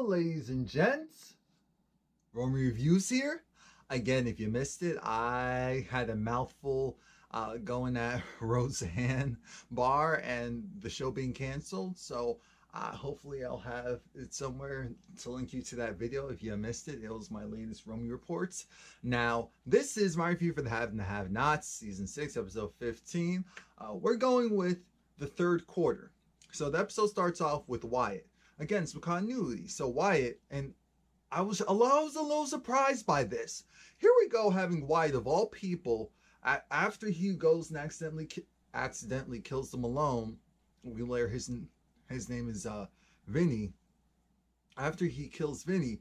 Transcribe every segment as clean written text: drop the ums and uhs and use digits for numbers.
ladies and gents. Romie Reviews here. Again, if you missed it, I had a mouthful going at Roseanne Barr and the show being canceled. So hopefully I'll have it somewhere to link you to that video. If you missed it, it was my latest Romie Reports. Now, this is my review for The Have and the Have-Nots, Season 6, Episode 15. We're going with the third quarter. So the episode starts off with Wyatt. Again, some continuity. So Wyatt, and I was a little surprised by this. Here we go, having Wyatt, of all people, after he goes and accidentally kills them alone. We learn his name is Vinny. After he kills Vinny,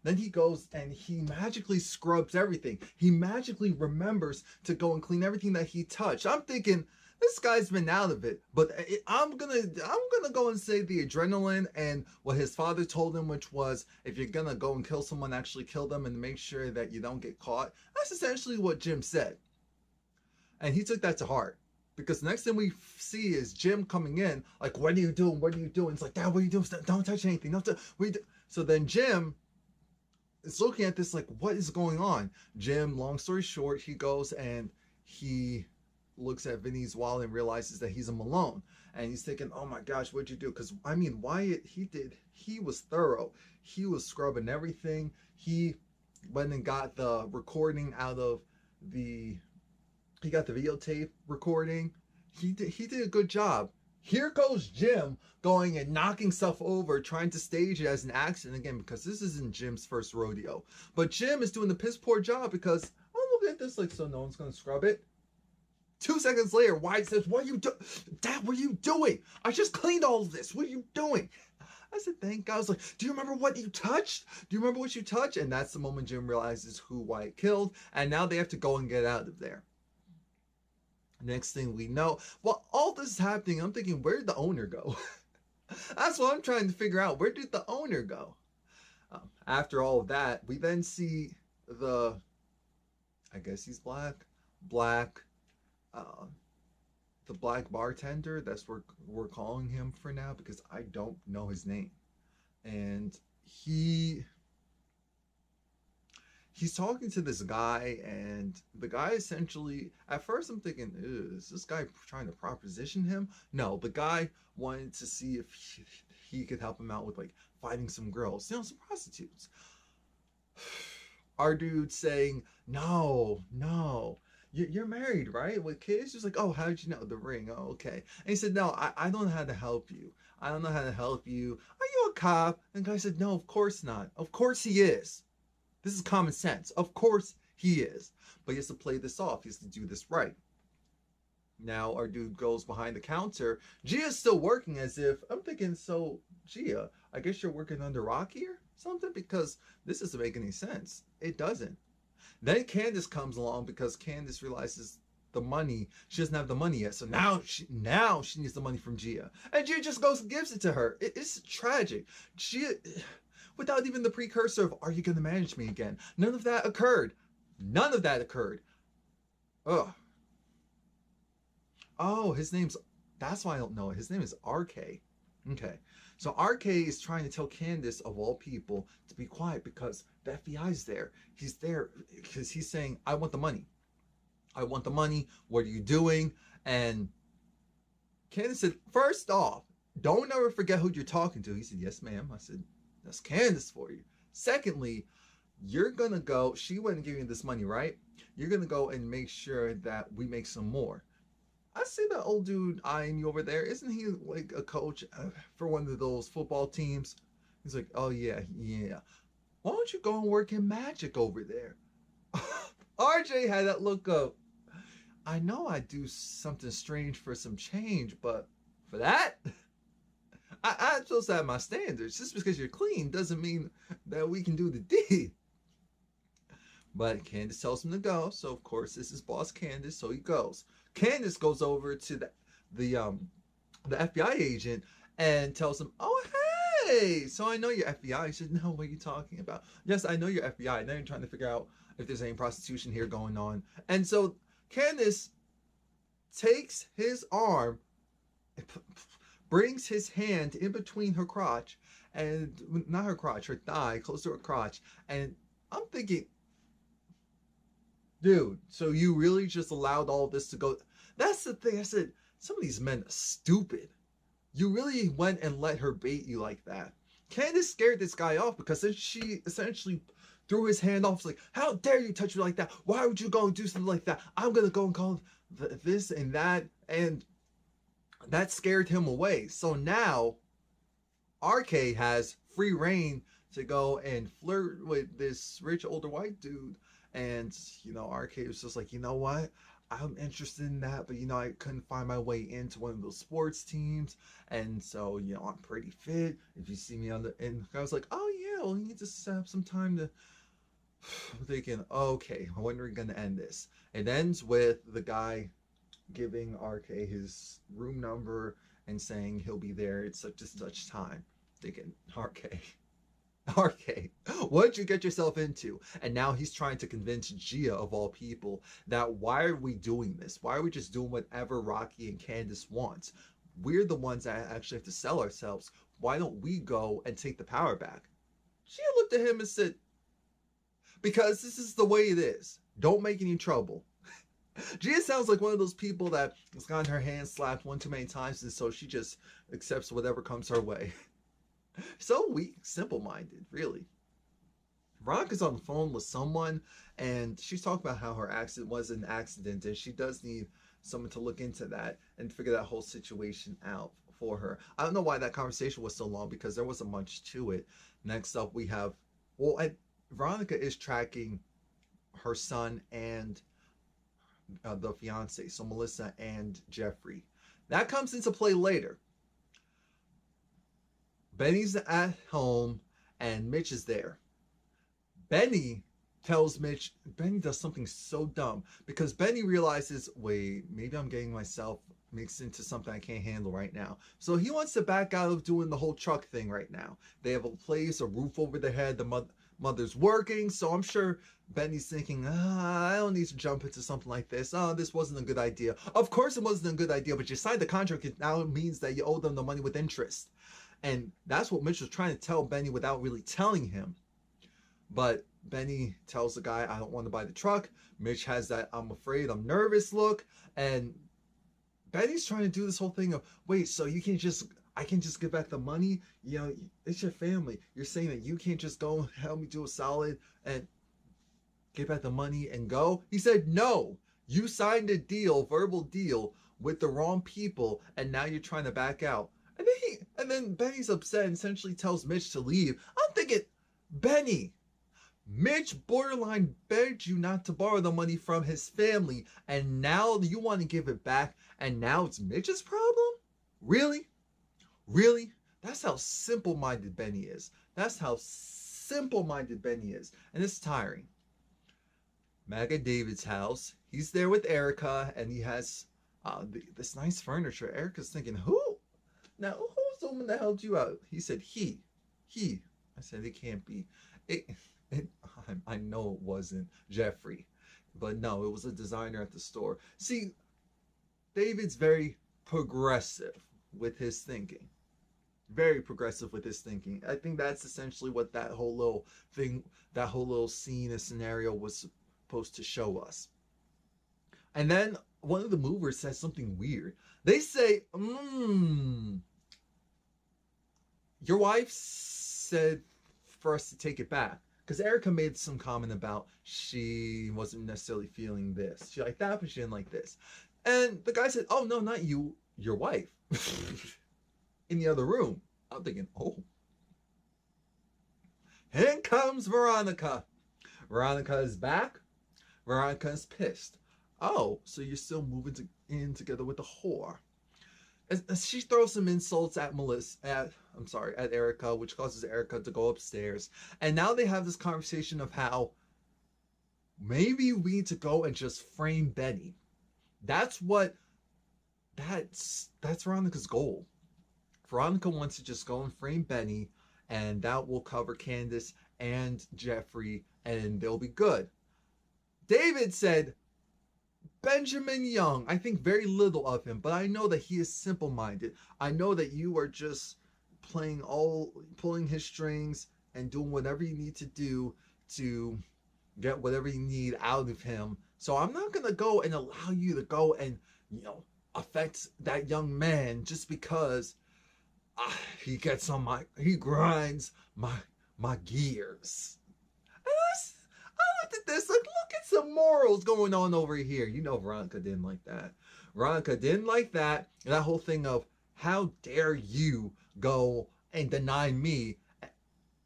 then he goes and he magically scrubs everything. He magically remembers to go and clean everything that he touched. I'm thinking, this guy's been out of it, but I'm gonna go and say the adrenaline and what his father told him, which was, if you're gonna go and kill someone, actually kill them and make sure that you don't get caught. That's essentially what Jim said, and he took that to heart. Because the next thing we see is Jim coming in, like, "What are you doing? What are you doing?" It's like, "Dad, what are you doing? Don't touch anything. Don't touch." So then Jim is looking at this like, what is going on? Jim, long story short, he goes and he looks at Vinny's wallet and realizes that he's a Malone. And he's thinking, oh my gosh, what'd you do? Because, I mean, Wyatt, he was thorough. He was scrubbing everything. He went and got the recording out of he got the videotape recording. He did a good job. Here goes Jim going and knocking stuff over, trying to stage it as an accident again, because this isn't Jim's first rodeo. But Jim is doing the piss poor job because I'm looking at this like, so no one's going to scrub it. 2 seconds later, Wyatt says, "What are you doing? Dad, what are you doing? I just cleaned all of this. What are you doing?" I said, thank God. I was like, do you remember what you touched? Do you remember what you touched? And that's the moment Jim realizes who Wyatt killed. And now they have to go and get out of there. Next thing we know, while all this is happening, I'm thinking, where did the owner go? That's what I'm trying to figure out. Where did the owner go? After all of that, we then see I guess he's black, the black bartender. That's what we're calling him for now, because I don't know his name. And he's talking to this guy, and the guy essentially, at first I'm thinking, is this guy trying to proposition him? No, the guy wanted to see if he could help him out with, like, finding some girls, some prostitutes. Our dude saying, no, you're married, right? With kids? He's like, oh, how did you know? The ring. Oh, okay. And he said, no, I don't know how to help you. I don't know how to help you. Are you a cop? And the guy said, no, of course not. Of course he is. This is common sense. Of course he is. But he has to play this off. He has to do this right. Now our dude goes behind the counter. Gia's still working as if, I'm thinking, so Gia, I guess you're working under rock here? Something? Because this doesn't make any sense. It doesn't. Then Candace comes along because Candace realizes the money, she doesn't have the money yet. So now she needs the money from Gia. And Gia just goes and gives it to her. It's tragic. Gia, without even the precursor of, are you going to manage me again? None of that occurred. None of that occurred. Ugh. Oh, that's why I don't know it. His name is RK. Okay. So RK is trying to tell Candace, of all people, to be quiet because the FBI's there. He's there because he's saying, I want the money. I want the money. What are you doing? And Candace said, first off, don't ever forget who you're talking to. He said, yes, ma'am. I said, that's Candace for you. Secondly, you're going to go, she went and gave you this money, right? You're going to go and make sure that we make some more. I see that old dude eyeing you over there. Isn't he like a coach for one of those football teams? He's like, oh yeah. Why don't you go and work in magic over there? RJ had that look of, I know I do something strange for some change, but for that, I'm supposed to have my standards. Just because you're clean doesn't mean that we can do the deed. But Candace tells him to go, so of course this is boss Candace, so he goes. Candace goes over to the FBI agent and tells him, oh, hey, so I know you're FBI. He said, no, what are you talking about? Yes, I know you're FBI. Now you're trying to figure out if there's any prostitution here going on. And so Candace takes his arm, brings his hand in between her crotch, and not her crotch, her thigh, close to her crotch. And I'm thinking, dude, so you really just allowed all this to go? That's the thing. I said, some of these men are stupid. You really went and let her bait you like that. Candace scared this guy off because then she essentially threw his hand off. Like, how dare you touch me like that? Why would you go and do something like that? I'm going to go and call this and that. And that scared him away. So now RK has free reign to go and flirt with this rich older white dude. And, RK was just like, you know what? I'm interested in that, but I couldn't find my way into one of those sports teams, and so I'm pretty fit. If you see me and I was like, oh yeah, well, you need to have some time to. I'm thinking, okay, when are we gonna end this? It ends with the guy giving RK his room number and saying he'll be there at such and such time. Thinking, RK, what'd you get yourself into? And now he's trying to convince Gia, of all people, that why are we doing this? Why are we just doing whatever Rocky and Candace wants? We're the ones that actually have to sell ourselves. Why don't we go and take the power back? Gia looked at him and said, because this is the way it is. Don't make any trouble. Gia sounds like one of those people that has gotten her hand slapped one too many times, and so she just accepts whatever comes her way. So weak, simple-minded, really. Veronica's on the phone with someone, and she's talking about how her accident was an accident, and she does need someone to look into that and figure that whole situation out for her. I don't know why that conversation was so long, because there wasn't much to it. Next up, we have, Veronica is tracking her son and the fiance, so Melissa and Jeffrey. That comes into play later. Benny's at home and Mitch is there. Benny tells Mitch, Benny does something so dumb because Benny realizes, wait, maybe I'm getting myself mixed into something I can't handle right now. So he wants to back out of doing the whole truck thing right now. They have a place, a roof over their head. The mother's working. So I'm sure Benny's thinking, I don't need to jump into something like this. Oh, this wasn't a good idea. Of course it wasn't a good idea, but you signed the contract. It now means that you owe them the money with interest. And that's what Mitch was trying to tell Benny without really telling him. But Benny tells the guy, I don't want to buy the truck. Mitch has that I'm afraid, I'm nervous look. And Benny's trying to do this whole thing of, wait, so you can't just, I can just give back the money? It's your family. You're saying that you can't just go and help me do a solid and give back the money and go? He said, no, you signed a deal, verbal deal with the wrong people, and now you're trying to back out. And then Benny's upset and essentially tells Mitch to leave. I'm thinking, Benny, Mitch borderline begged you not to borrow the money from his family, and now you want to give it back, and now it's Mitch's problem? Really? Really? That's how simple-minded Benny is. That's how simple-minded Benny is. And it's tiring. Back at David's house, he's there with Erica, and he has this nice furniture. Erica's thinking, who? Now, who's the woman that helped you out? He said, he. I said, it can't be. I know it wasn't Jeffrey. But no, it was a designer at the store. See, David's very progressive with his thinking. Very progressive with his thinking. I think that's essentially what that whole little thing, that whole little scene and scenario was supposed to show us. And then one of the movers says something weird. They say, your wife said for us to take it back. Because Erica made some comment about she wasn't necessarily feeling this. She liked that, but she didn't like this. And the guy said, oh, no, not you, your wife. In the other room. I'm thinking, oh. Here comes Veronica. Veronica is back. Veronica is pissed. Oh, so you're still moving in together with the whore. As she throws some insults at at Erica, which causes Erica to go upstairs. And now they have this conversation of how maybe we need to go and just frame Benny. That's Veronica's goal. Veronica wants to just go and frame Benny, and that will cover Candace and Jeffrey, and they'll be good. David said, Benjamin Young, I think very little of him, but I know that he is simple-minded. I know that you are just pulling his strings and doing whatever you need to do to get whatever you need out of him. So I'm not gonna go and allow you to go and, affect that young man just because he grinds my gears. I looked at this, like, look at some morals going on over here. Veronica didn't like that. Veronica didn't like that. And that whole thing of, how dare you go and deny me.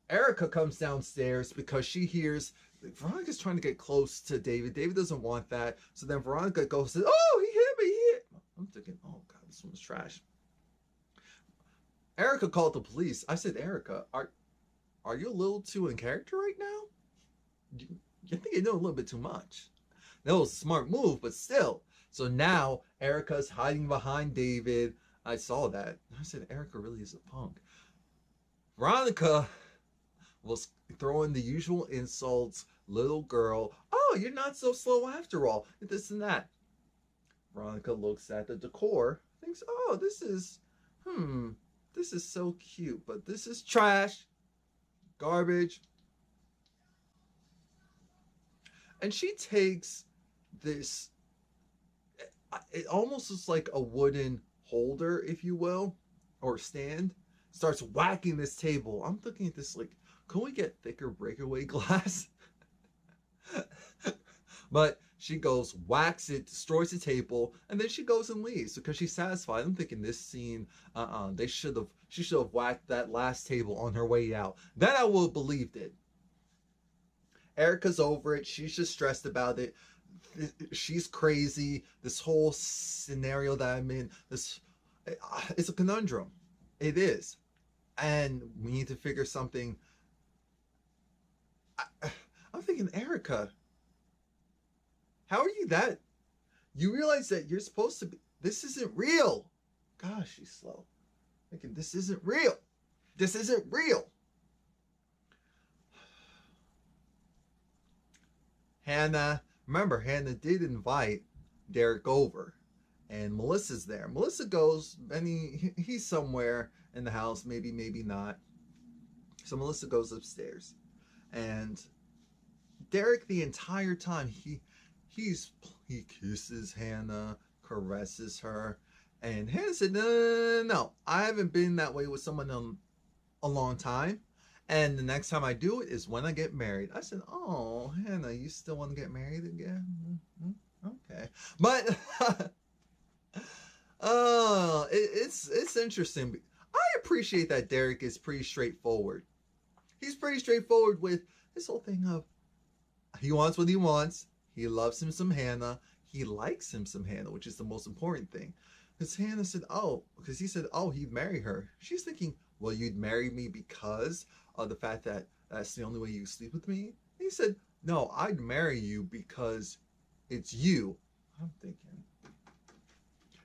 Erica comes downstairs because she hears Veronica's trying to get close to David. David doesn't want that. So then Veronica goes and says, oh, he hit me. I'm thinking, oh God, this one's trash. Erica called the police. I said, Erica, are you a little too in character right now? You think you know a little bit too much. That was a smart move, but still. So now Erica's hiding behind David. I saw that. I said, Erica really is a punk. Veronica was throwing the usual insults. Little girl. Oh, you're not so slow after all. This and that. Veronica looks at the decor. Thinks, oh, this is so cute. But this is trash. Garbage. And she takes this, it almost looks like a wooden holder, if you will, or stand, starts whacking this table. I'm looking at this like, can we get thicker breakaway glass? But she goes, whacks it, destroys the table, and then she goes and leaves because she's satisfied. I'm thinking this scene, she should have whacked that last table on her way out. Then I would have believed it. Erica's over it. She's just stressed about it. She's crazy. This whole scenario that I'm in, it's a conundrum. It is. And we need to figure something. I'm thinking, Erica, how are you that? You realize that you're supposed to be, this isn't real. Gosh, she's slow. Thinking, this isn't real. This isn't real. Hannah, remember, Hannah did invite Derek over, and Melissa's there. Melissa goes, and he's somewhere in the house, maybe not. So Melissa goes upstairs, and Derek, the entire time, he kisses Hannah, caresses her, and Hannah said, no, I haven't been that way with someone in a long time. And the next time I do it is when I get married. I said, oh, Hannah, you still want to get married again? Okay. But, it's interesting. I appreciate that Derek is pretty straightforward. He's pretty straightforward with this whole thing of, he wants what he wants. He loves him some Hannah. He likes him some Hannah, which is the most important thing. Because Hannah said, because he said, he'd marry her. She's thinking, well, you'd marry me because of the fact that that's the only way you sleep with me? And he said, no, I'd marry you because it's you. I'm thinking,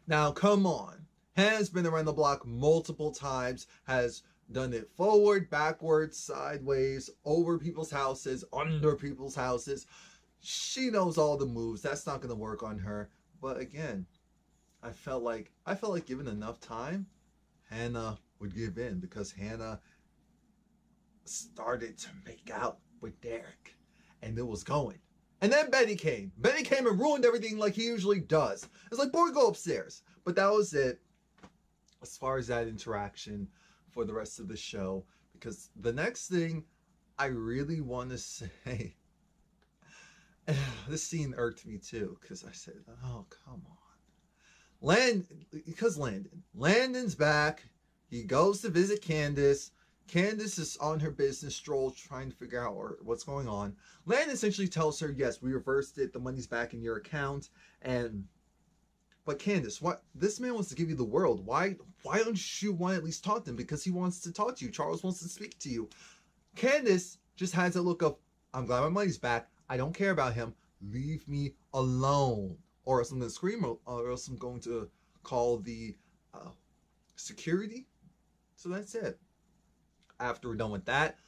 now come on. Hannah's been around the block multiple times, has done it forward, backwards, sideways, over people's houses, under people's houses. She knows all the moves. That's not going to work on her. But again, I felt like given enough time, Hannah would give in, because Hannah started to make out with Derek, and it was going. And then Betty came. Betty came and ruined everything like he usually does. It's like, boy, go upstairs. But that was it as far as that interaction for the rest of the show. Because the next thing I really want to say, this scene irked me too, because I said, oh, come on. Landon's back. He goes to visit Candace. Candace is on her business stroll trying to figure out what's going on. Landon essentially tells her, yes, we reversed it. The money's back in your account. But Candace, this man wants to give you the world. Why don't you want to at least talk to him? Because he wants to talk to you. Charles wants to speak to you. Candace just has a look of, I'm glad my money's back. I don't care about him. Leave me alone. Or else I'm going to scream, or else I'm going to call the security. So that's it. After we're done with that,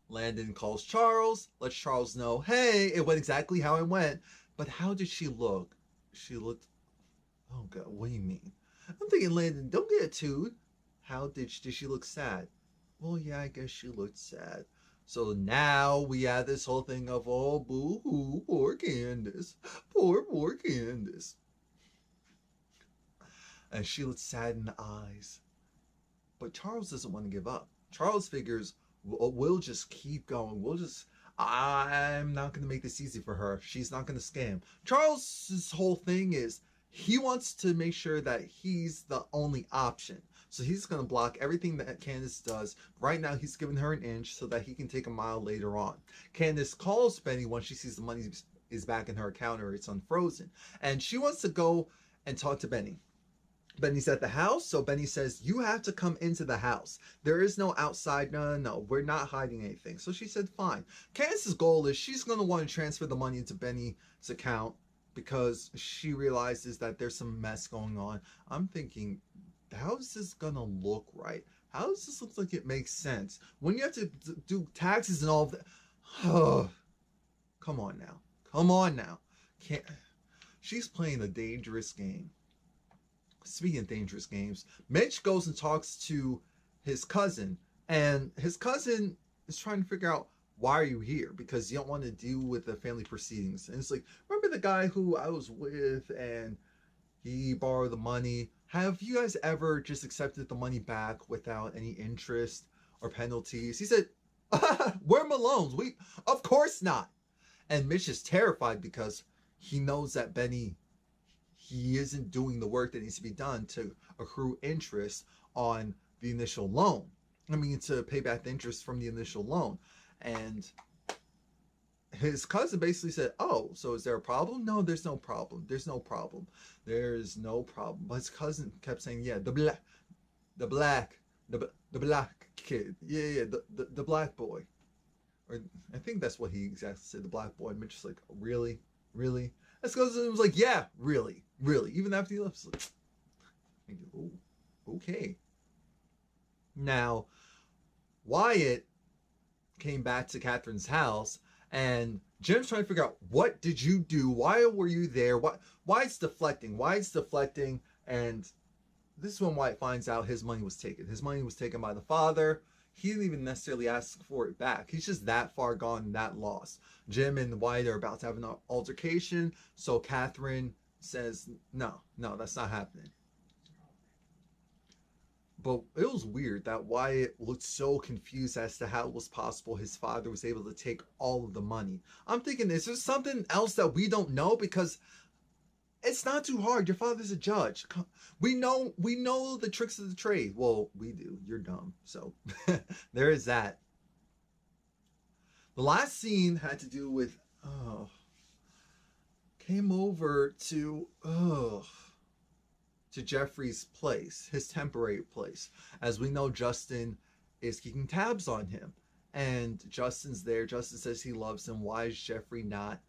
Landon calls Charles, lets Charles know, hey, it went exactly how it went. But how did she look? She looked, oh God, what do you mean? I'm thinking, Landon, don't get it too. Did she look sad? Well, yeah, I guess she looked sad. So now we have this whole thing of, oh, boo hoo, poor Candace. Poor Candace. And she looked sad in the eyes. But Charles doesn't want to give up. Charles figures, we'll just keep going. I'm not going to make this easy for her. She's not going to scam. Charles's whole thing is he wants to make sure that he's the only option. So he's going to block everything that Candace does. Right now, he's giving her an inch so that he can take a mile later on. Candace calls Benny once she sees the money is back in her account or it's unfrozen. And she wants to go and talk to Benny. Benny's at the house, so Benny says, you have to come into the house. There is no outside, no, we're not hiding anything. So she said, fine. Candace's goal is she's going to want to transfer the money into Benny's account because she realizes that there's some mess going on. I'm thinking, how is this going to look right? How does this look like it makes sense? When you have to do taxes and all of that. Oh, come on now. Come on now. She's playing a dangerous game. Speaking of dangerous games, Mitch goes and talks to his cousin, and his cousin is trying to figure out, why are you here? Because you don't want to deal with the family proceedings. And it's like, remember the guy who I was with and he borrowed the money? Have you guys ever just accepted the money back without any interest or penalties? He said, we're Malones. Of course not. And Mitch is terrified because he knows that Benny, he isn't doing the work that needs to be done to accrue interest on the initial loan. I mean, to pay back the interest from the initial loan. And his cousin basically said, oh, so is there a problem? No, there's no problem. There's no problem. There's no problem. But his cousin kept saying, yeah, the black kid. Yeah, the black boy. Or I think that's what he exactly said, the black boy. Mitch was like, really? Really? His cousin was like, yeah, really. Even after he left, like, oh, okay. Now, Wyatt came back to Catherine's house, and Jim's trying to figure out, what did you do? Why were you there? Why it's deflecting? And this is when Wyatt finds out his money was taken. His money was taken by the father. He didn't even necessarily ask for it back. He's just that far gone, that lost. Jim and Wyatt are about to have an altercation, so Catherine says, no, that's not happening. But it was weird that Wyatt looked so confused as to how it was possible his father was able to take all of the money. I'm thinking, is there something else that we don't know? Because it's not too hard. Your father's a judge. We know the tricks of the trade. Well, we do. You're dumb. So there is that. The last scene had to do with, came over to Jeffrey's place, his temporary place. As we know, Justin is keeping tabs on him. And Justin's there. Justin says he loves him. Why is Jeffrey not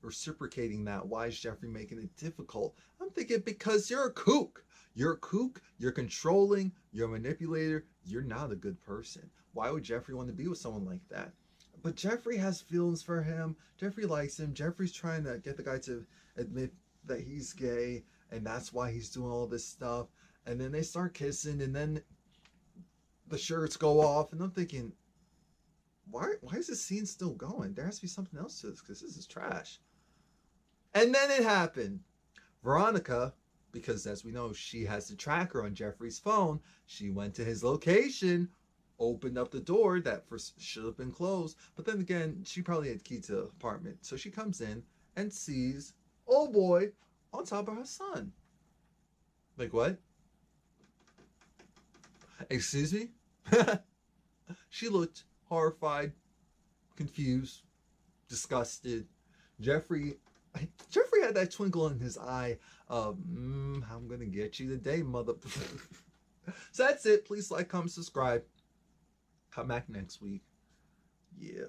reciprocating that? Why is Jeffrey making it difficult? I'm thinking, because you're a kook. You're a kook. You're controlling. You're a manipulator. You're not a good person. Why would Jeffrey want to be with someone like that? But Jeffrey has feelings for him. Jeffrey likes him. Jeffrey's trying to get the guy to admit that he's gay, and that's why he's doing all this stuff. And then they start kissing, and then the shirts go off, and I'm thinking, why is this scene still going? There has to be something else to this, because this is trash. And then it happened. Veronica, because as we know, she has the tracker on Jeffrey's phone, she went to his location, opened up the door that should have been closed. But then again, she probably had the key to the apartment. So she comes in and sees, oh boy, on top of her son. Like, what? Excuse me? She looked horrified, confused, disgusted. Jeffrey had that twinkle in his eye of, I'm gonna get you today, mother. So that's it. Please like, comment, subscribe. Come back next week. Yeah.